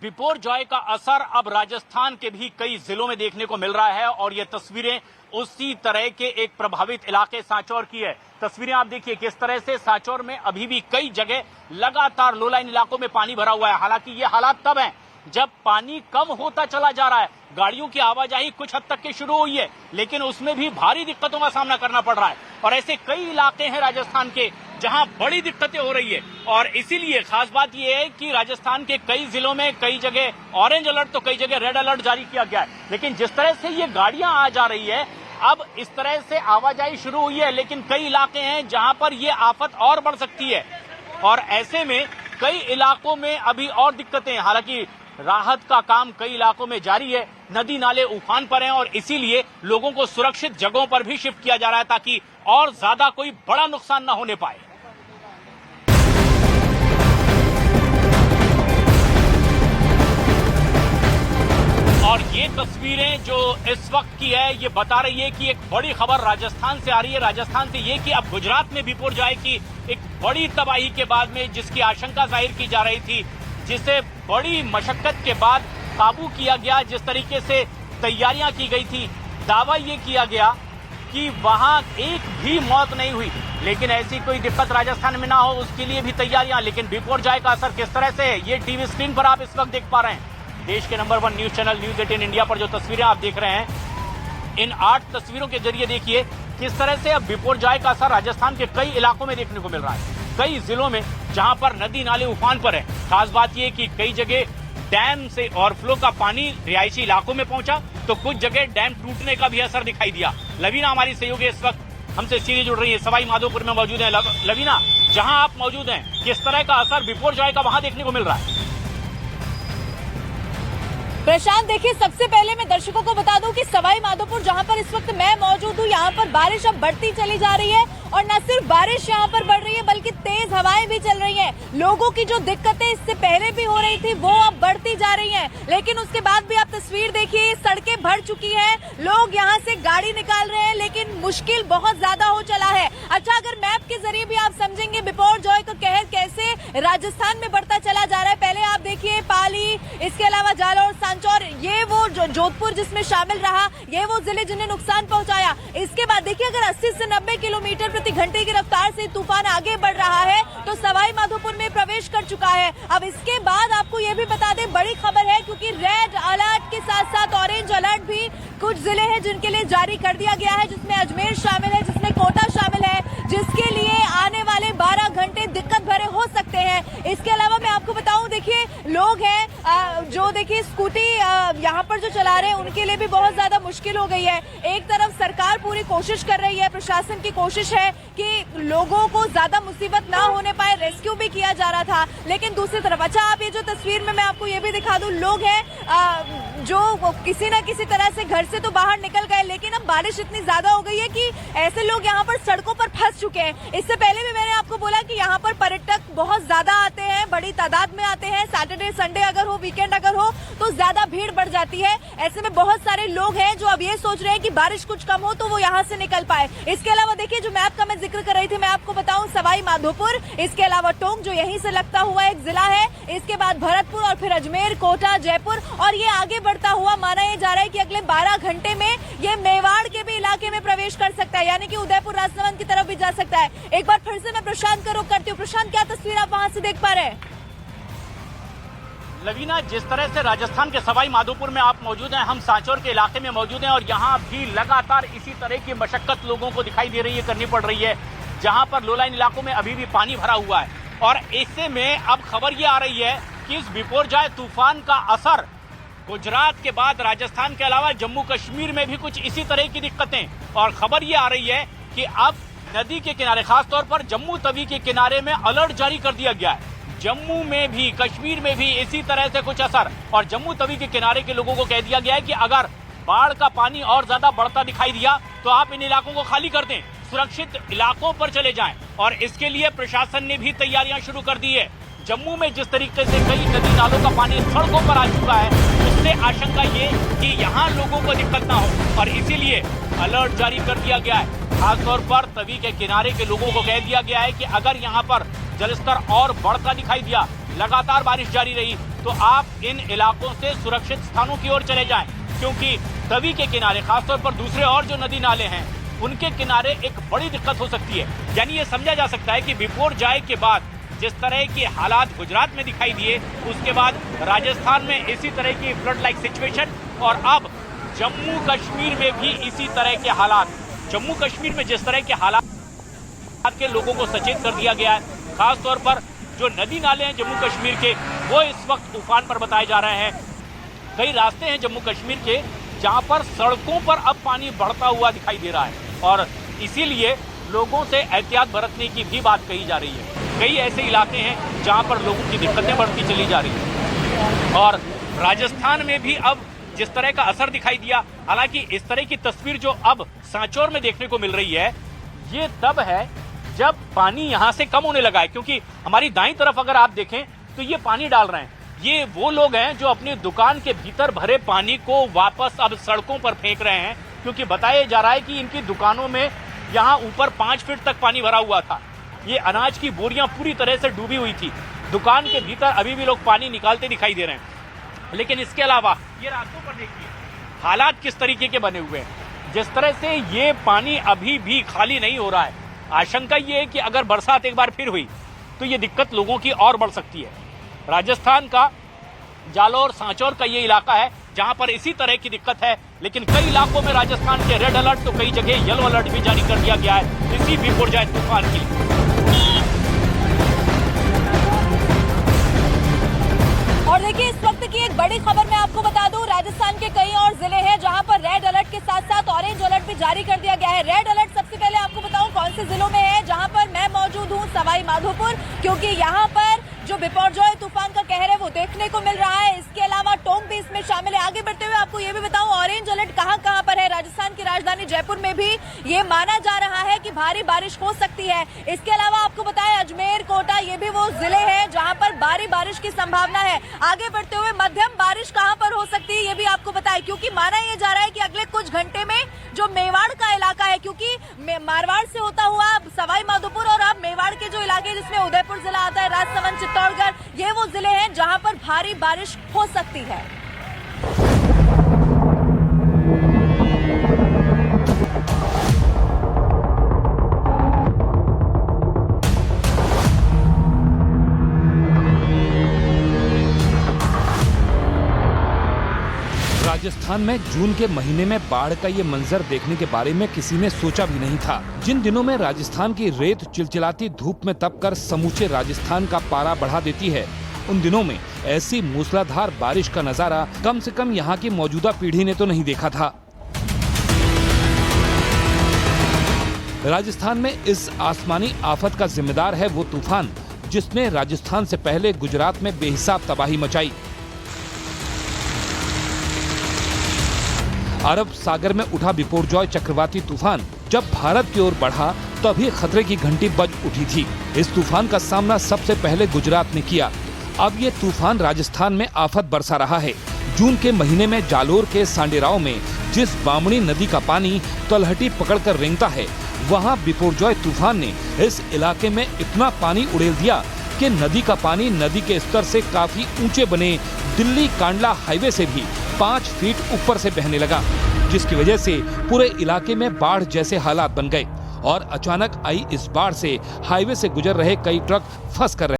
बिपोरजॉय का असर अब राजस्थान के भी कई जिलों में देखने को मिल रहा है और ये तस्वीरें उसी तरह के एक प्रभावित इलाके सांचौर की है। तस्वीरें आप देखिए किस तरह से सांचौर में अभी भी कई जगह लगातार लो लाइन इलाकों में पानी भरा हुआ है। हालांकि ये हालात तब हैं जब पानी कम होता चला जा रहा है, गाड़ियों की आवाजाही कुछ हद तक के शुरू हुई है, लेकिन उसमें भी भारी दिक्कतों का सामना करना पड़ रहा है। और ऐसे कई इलाके हैं राजस्थान के जहां बड़ी दिक्कतें हो रही है और इसीलिए खास बात यह है कि राजस्थान के कई जिलों में कई जगह ऑरेंज अलर्ट तो कई जगह रेड अलर्ट जारी किया गया है। लेकिन जिस तरह से ये गाड़ियां आ जा रही है, अब इस तरह से आवाजाही शुरू हुई है, लेकिन कई इलाके हैं जहां पर ये आफत और बढ़ सकती है और ऐसे में कई इलाकों में अभी और दिक्कतें। हालांकि राहत का काम कई इलाकों में जारी है, नदी नाले उफान पर हैं और इसीलिए लोगों को सुरक्षित जगहों पर भी शिफ्ट किया जा रहा है ताकि और ज्यादा कोई बड़ा नुकसान न होने पाए। और ये तस्वीरें जो इस वक्त की है ये बता रही है कि एक बड़ी खबर राजस्थान से आ रही है। राजस्थान से ये कि अब गुजरात में बिपोरजॉय की एक बड़ी तबाही के बाद में जिसकी आशंका जाहिर की जा रही थी, जिसे बड़ी मशक्कत के बाद काबू किया गया, जिस तरीके से तैयारियां की गई थी, दावा ये किया गया कि वहां एक भी मौत नहीं हुई। लेकिन ऐसी कोई दिक्कत राजस्थान में ना हो उसके लिए भी तैयारियां। लेकिन बिपोरजॉय का असर किस तरह से है ये टीवी स्क्रीन पर आप इस वक्त देख पा रहे हैं। देश के number 1 news channel news 18 India पर जो तस्वीरें आप देख रहे हैं, इन 8 तस्वीरों के जरिए देखिए किस तरह से अब बिपोरजॉय का असर राजस्थान के कई इलाकों में देखने को मिल रहा है। कई जिलों में जहां पर नदी नाले उफान पर है। खास बात यह कि कई जगह डैम से ओवरफ्लो का पानी रिहायशी इलाकों में पहुंचा तो कुछ जगह डैम टूटने का भी असर दिखाई दिया। लवीना हमारी सहयोगी इस वक्त हमसे सीधे जुड़ रही है, सवाई माधोपुर में मौजूद है। लवीना, जहां आप मौजूद हैं, किस तरह का असर बिपोरजॉय का वहां देखने को मिल रहा है? प्रशांत, देखिए सबसे पहले मैं दर्शकों को बता दूं कि सवाई माधोपुर जहां पर इस वक्त मैं मौजूद हूं, यहां पर बारिश अब बढ़ती चली जा रही है और न सिर्फ बारिश यहां पर बढ़ रही है बल्कि तेज हवाएं भी चल रही हैं। लोगों की जो दिक्कतें इससे पहले भी हो रही थी वो अब बढ़ती जा रही हैं। लेकिन उसके बाद भी आप तस्वीर देखिए, सड़कें भर चुकी हैं, लोग यहां से गाड़ी निकाल रहे हैं, लेकिन मुश्किल बहुत ज्यादा हो चला है। अच्छा, अगर मैप के जरिए भी आप समझेंगे बिपोरजॉय का कहर कैसे राजस्थान में बढ़ता चला जा रहा है। पहले आप देखिए पाली, इसके अलावा जालौर, सांचौर, ये वो जोधपुर जिसमें शामिल रहा, ये वो जिले जिन्हें नुकसान पहुंचाया। इसके बाद देखिए अगर 80 से 90 किलोमीटर प्रति घंटे की रफ्तार से तूफान आगे बढ़ रहा है तो सवाई माधोपुर में प्रवेश कर चुका है। अब इसके बाद आपको ये भी बता दें, बड़ी खबर है क्योंकि रेड अलर्ट के साथ साथ ऑरेंज अलर्ट भी कुछ जिले हैं जिनके लिए जारी कर दिया गया है, जिसमें अजमेर शामिल है, जिसमें कोटा शामिल है, जिसके लिए आने वाले 12 घंटे दिक्कत भरे हो सकते हैं। इसके अलावा मैं आपको बताऊं, देखिए लोग हैं जो देखिए स्कूटी यहाँ पर जो चला रहे हैं उनके लिए भी बहुत ज्यादा मुश्किल हो गई है। एक तरफ सरकार पूरी कोशिश कर रही है, प्रशासन की कोशिश है कि लोगों को ज्यादा मुसीबत ना होने पाए, रेस्क्यू भी किया जा रहा था, लेकिन दूसरी तरफ अच्छा आप ये जो तस्वीर में मैं आपको ये भी दिखा दूं, लोग हैं जो किसी न किसी तरह से घर से तो बाहर निकल गए, लेकिन अब बारिश इतनी ज्यादा हो गई है कि ऐसे लोग यहाँ पर सड़कों पर फंस चुके हैं। इससे पहले भी मैंने आपको बोला कि यहाँ पर पर्यटक बहुत ज्यादा आते हैं, बड़ी तादाद में आते हैं। सैटरडे संडे अगर हो, वीकेंड अगर हो तो ज्यादा भीड़ बढ़ जाती है। ऐसे में बहुत सारे लोग हैं जो अब ये सोच रहे हैं कि बारिश कुछ कम हो तो वो यहाँ से निकल पाए। इसके अलावा देखिए जो मैप का मैं जिक्र कर रही थी, मैं आपको बताऊं सवाई माधोपुर, इसके अलावा टोंक जो यहीं से लगता हुआ एक जिला है, इसके बाद भरतपुर और फिर अजमेर, कोटा, जयपुर और ये आगे बढ़ता हुआ माना यह जा रहा है कि अगले 12 घंटे में ये मेवाड़ के भी इलाके में प्रवेश कर सकता है, यानी कि उदयपुर राजसमंद की तरफ भी जा सकता है। एक बार फिर से मैं प्रशांत का रुख करती हूँ। प्रशांत, क्या तस्वीर आप वहां से देख पा रहे हैं? लवीना, जिस तरह से राजस्थान के सवाई माधोपुर में आप मौजूद हैं, हम सांचौर के इलाके में मौजूद हैं और यहाँ भी लगातार इसी तरह की मशक्कत लोगों को दिखाई दे रही है, करनी पड़ रही है, जहाँ पर लो लाइन इलाकों में अभी भी पानी भरा हुआ है। और इससे में अब खबर ये आ रही है कि इस बिपोरजॉय तूफान का असर गुजरात के बाद राजस्थान के अलावा जम्मू कश्मीर में भी कुछ इसी तरह की दिक्कतें। और खबर ये आ रही है कि अब नदी के किनारे, खासतौर पर जम्मू तवी के किनारे में अलर्ट जारी कर दिया गया है। जम्मू में भी, कश्मीर में भी इसी तरह से कुछ असर। और जम्मू तवी के किनारे के लोगों को कह दिया गया है कि अगर बाढ़ का पानी और ज्यादा बढ़ता दिखाई दिया तो आप इन इलाकों को खाली कर दें, सुरक्षित इलाकों पर चले जाएं। और इसके लिए प्रशासन ने भी तैयारियां शुरू कर दी है। जम्मू में जिस तरीके से कई नदी नालों का पानी सड़कों पर आ चुका है, उससे आशंका ये कि यहाँ लोगों को दिक्कत ना हो और इसीलिए अलर्ट जारी कर दिया गया है। खासतौर पर तवी के किनारे के लोगों को कह दिया गया है कि अगर यहाँ पर जलस्तर और बढ़ता दिखाई दिया लगातार बारिश जारी रही तो आप इन इलाकों से सुरक्षित स्थानों की ओर चले जाएं, क्योंकि तवी के किनारे खासतौर पर दूसरे और जो नदी नाले हैं उनके किनारे एक बड़ी दिक्कत हो सकती है। यानी ये समझा जा सकता है कि बिपोरजॉय के बाद जिस तरह के हालात गुजरात में दिखाई दिए, उसके बाद राजस्थान में इसी तरह की फ्लड लाइक सिचुएशन और अब जम्मू कश्मीर में भी इसी तरह के हालात। जम्मू कश्मीर में जिस तरह के हालात के लोगों को सचेत कर दिया गया है, खासतौर पर जो नदी नाले हैं जम्मू कश्मीर के वो इस वक्त उफान पर बताए जा रहे हैं। कई रास्ते हैं जम्मू कश्मीर के जहां पर सड़कों पर अब पानी बढ़ता हुआ दिखाई दे रहा है और इसीलिए लोगों से एहतियात बरतने की भी बात कही जा रही है। कई ऐसे इलाके हैं जहां पर लोगों की दिक्कतें बढ़ती चली जा रही हैं और राजस्थान में भी अब जिस तरह का असर दिखाई दिया, हालांकि इस तरह की तस्वीर जो अब सांचौर में देखने को मिल रही है ये तब है जब पानी यहां से कम होने लगा है, क्योंकि हमारी दाईं तरफ अगर आप देखें तो ये पानी डाल रहे हैं। ये वो लोग हैं जो अपनी दुकान के भीतर भरे पानी को वापस अब सड़कों पर फेंक रहे हैं, क्योंकि बताया जा रहा है कि इनकी दुकानों में यहाँ ऊपर 5 फीट तक पानी भरा हुआ था। ये अनाज की बोरियां पूरी तरह से डूबी हुई थी। दुकान के भीतर अभी भी लोग पानी निकालते दिखाई दे रहे हैं। लेकिन इसके अलावा ये रास्तों पर देखिए हालात किस तरीके के बने हुए हैं। जिस तरह से ये पानी अभी भी खाली नहीं हो रहा है, आशंका ये है कि अगर बरसात एक बार फिर हुई तो ये दिक्कत लोगों की और बढ़ सकती है। राजस्थान का जालौर सांचौर का ये इलाका है जहां पर इसी तरह की दिक्कत है, लेकिन कई इलाकों में राजस्थान के रेड अलर्ट तो कई जगह येलो अलर्ट भी जारी कर दिया गया है इसी बिपोरजॉय तूफान के लिए। और देखिए इस वक्त की एक बड़ी खबर मैं आपको बता दूं, राजस्थान के कई और जिले हैं जहां पर रेड अलर्ट के साथ साथ ऑरेंज अलर्ट भी जारी कर दिया गया है। रेड अलर्ट सबसे पहले आपको बताऊं कौन से जिलों में है, जहां पर मैं मौजूद हूं सवाई माधोपुर, क्योंकि यहां पर जो बिपोरजॉय तूफान का कहर है वो देखने को मिल रहा है। इसके अलावा टोंक भी इसमें शामिल है। आगे बढ़ते हुए आपको ये भी बताऊं ऑरेंज अलर्ट कहां पर है। राजस्थान की राजधानी जयपुर में भी ये माना जा रहा है कि भारी बारिश हो सकती है। इसके अलावा आपको बताएं अजमेर, कोटा ये भी वो जिले हैं जहां पर भारी बारिश की संभावना है। आगे बढ़ते हुए मध्यम बारिश कहां पर हो सकती है ये भी आपको बताएं, क्योंकि माना यह जा रहा है कि अगले कुछ घंटे में जो मेवाड़ का इलाका है, क्योंकि मारवाड़ से होता हुआ सवाई माधोपुर और अब मेवाड़ के जो इलाके जिसमें उदयपुर जिला आता है, राजसमंद, चित्तौड़गढ़, ये वो जिले हैं जहां पर भारी बारिश हो सकती है। राजस्थान में जून के महीने में बाढ़ का ये मंजर देखने के बारे में किसी ने सोचा भी नहीं था। जिन दिनों में राजस्थान की रेत चिलचिलाती धूप में तपकर समूचे राजस्थान का पारा बढ़ा देती है, उन दिनों में ऐसी मूसलाधार बारिश का नजारा कम से कम यहाँ की मौजूदा पीढ़ी ने तो नहीं देखा था। राजस्थान में इस आसमानी आफत का जिम्मेदार है वो तूफान जिसने राजस्थान से पहले गुजरात में बेहिसाब तबाही मचाई। अरब सागर में उठा बिपोरजॉय चक्रवाती तूफान जब भारत की ओर बढ़ा तभी खतरे की घंटी बज उठी थी। इस तूफान का सामना सबसे पहले गुजरात ने किया। अब ये तूफान राजस्थान में आफत बरसा रहा है। जून के महीने में जालोर के सांडेराव में जिस बामणी नदी का पानी तलहटी पकड़कर रेंगता है, वहाँ बिपोरजॉय तूफान ने इस इलाके में इतना पानी उड़ेल दिया कि नदी का पानी नदी के स्तर से काफी ऊंचे बने दिल्ली कांडला हाईवे से भी 5 फीट ऊपर से बहने लगा, जिसकी वजह से पूरे इलाके में बाढ़ जैसे हालात बन गए और अचानक आई इस बाढ़ से हाईवे से गुजर रहे कई ट्रक फंस कर रहे।